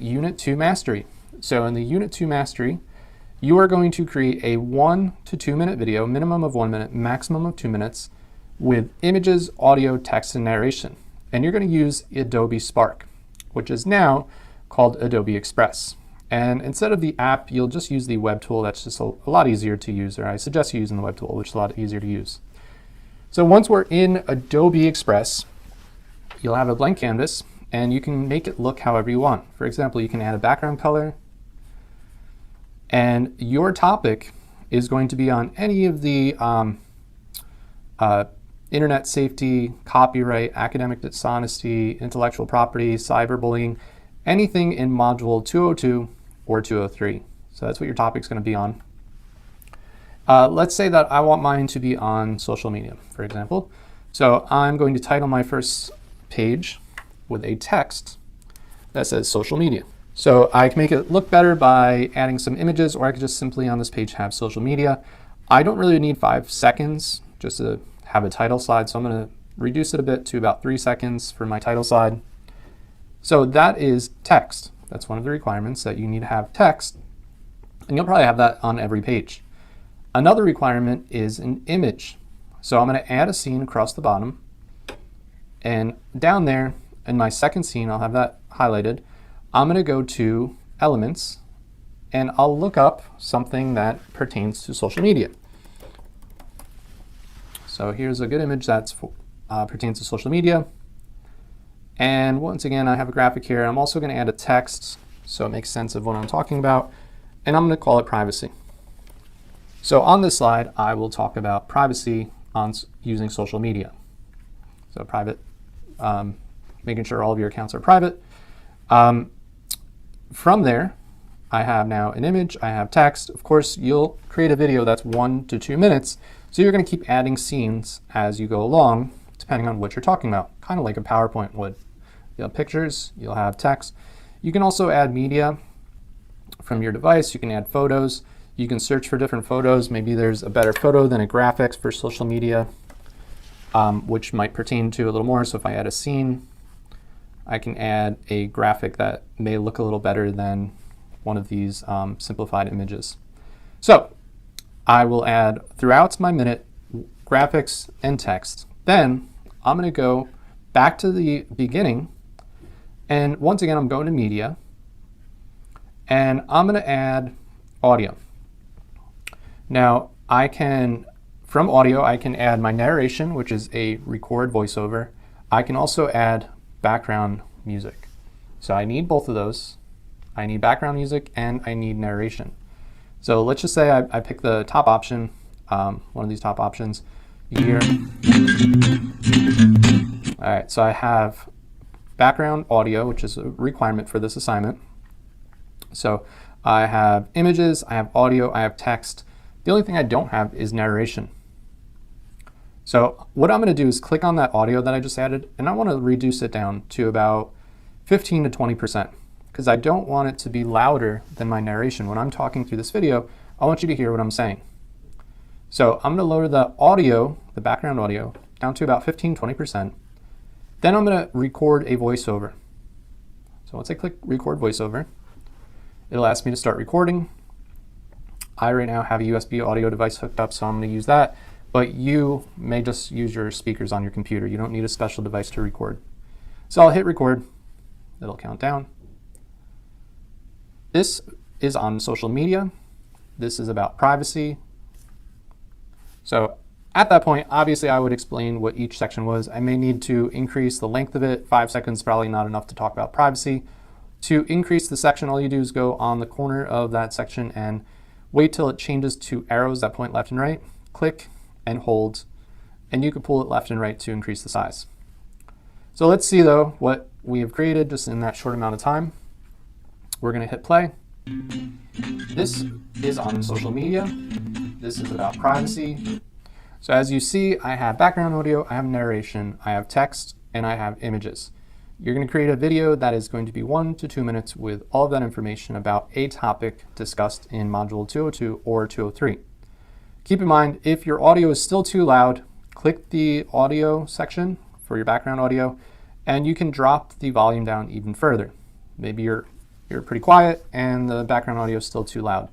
Unit 2 Mastery. So in the Unit 2 Mastery, you are going to create a 1 to 2 minute video, minimum of 1 minute, maximum of 2 minutes, with images, audio, text, and narration. And you're going to use Adobe Spark, which is now called Adobe Express. And instead of the app, you'll just use the web tool. That's just a lot easier to use, or I suggest you using the web tool, which is a lot easier to use. So once we're in Adobe Express, you'll have a blank canvas, and you can make it look however you want. For example, you can add a background color, and your topic is going to be on any of the internet safety, copyright, academic dishonesty, intellectual property, cyberbullying, anything in module 202 or 203. So that's what your topic's going to be on. Let's say that I want mine to be on social media, for example. So I'm going to title my first page with a text that says social media. So I can make it look better by adding some images, or I could just simply on this page have social media. I don't really need 5 seconds just to have a title slide, so I'm going to reduce it a bit to about 3 seconds for my title slide. So that is text. That's one of the requirements, that you need to have text, and you'll probably have that on every page. Another requirement is an image. So I'm going to add a scene across the bottom, and down there in my second scene, I'll have that highlighted. I'm going to go to Elements, and I'll look up something that pertains to social media. So here's a good image that pertains to social media. And once again, I have a graphic here. I'm also going to add a text so it makes sense of what I'm talking about, and I'm going to call it privacy. So on this slide, I will talk about privacy on using social media. So private, making sure all of your accounts are private. From there, I have now an image, I have text. Of course, you'll create a video that's 1 to 2 minutes, so you're going to keep adding scenes as you go along, depending on what you're talking about, kind of like a PowerPoint would. You'll have pictures, you'll have text. You can also add media from your device. You can add photos. You can search for different photos. Maybe there's a better photo than a graphics for social media, which might pertain to a little more. So if I add a scene, I can add a graphic that may look a little better than one of these simplified images. So I will add throughout my minute graphics and text. Then I'm going to go back to the beginning, and once again I'm going to media, and I'm going to add audio. Now from audio I can add my narration, which is a record voiceover. I can also add background music. So I need both of those. I need background music and I need narration. So let's just say I pick the top option, one of these top options here. All right, so I have background audio, which is a requirement for this assignment. So I have images, I have audio, I have text. The only thing I don't have is narration. So what I'm going to do is click on that audio that I just added, and I want to reduce it down to about 15 to 20%, because I don't want it to be louder than my narration. When I'm talking through this video, I want you to hear what I'm saying. So I'm going to lower the audio, the background audio, down to about 15, 20%. Then I'm going to record a voiceover. So once I click record voiceover, it'll ask me to start recording. I right now have a USB audio device hooked up, so I'm going to use that. But you may just use your speakers on your computer. You don't need a special device to record. So I'll hit record. It'll count down. This is on social media. This is about privacy. So at that point, obviously I would explain what each section was. I may need to increase the length of it. 5 seconds is probably not enough to talk about privacy. To increase the section, all you do is go on the corner of that section and wait till it changes to arrows that point left and right. Click and hold, and you can pull it left and right to increase the size. So let's see though what we have created just in that short amount of time. We're going to hit play. This is on social media. This is about privacy. So as you see, I have background audio, I have narration, I have text, and I have images. You're going to create a video that is going to be 1 to 2 minutes with all of that information about a topic discussed in module 202 or 203. Keep in mind, if your audio is still too loud, click the audio section for your background audio, and you can drop the volume down even further. Maybe you're you're pretty quiet and the background audio is still too loud.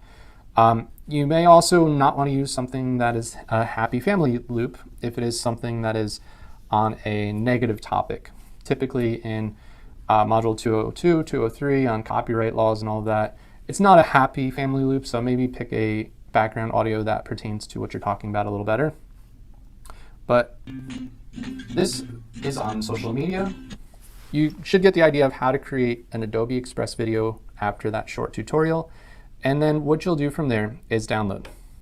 You may also not want to use something that is a happy family loop if it is something that is on a negative topic. Typically in Module 202, 203 on copyright laws and all of that, it's not a happy family loop, so maybe pick a background audio that pertains to what you're talking about a little better. But this is on social media. You should get the idea of how to create an Adobe Express video after that short tutorial. And then what you'll do from there is download.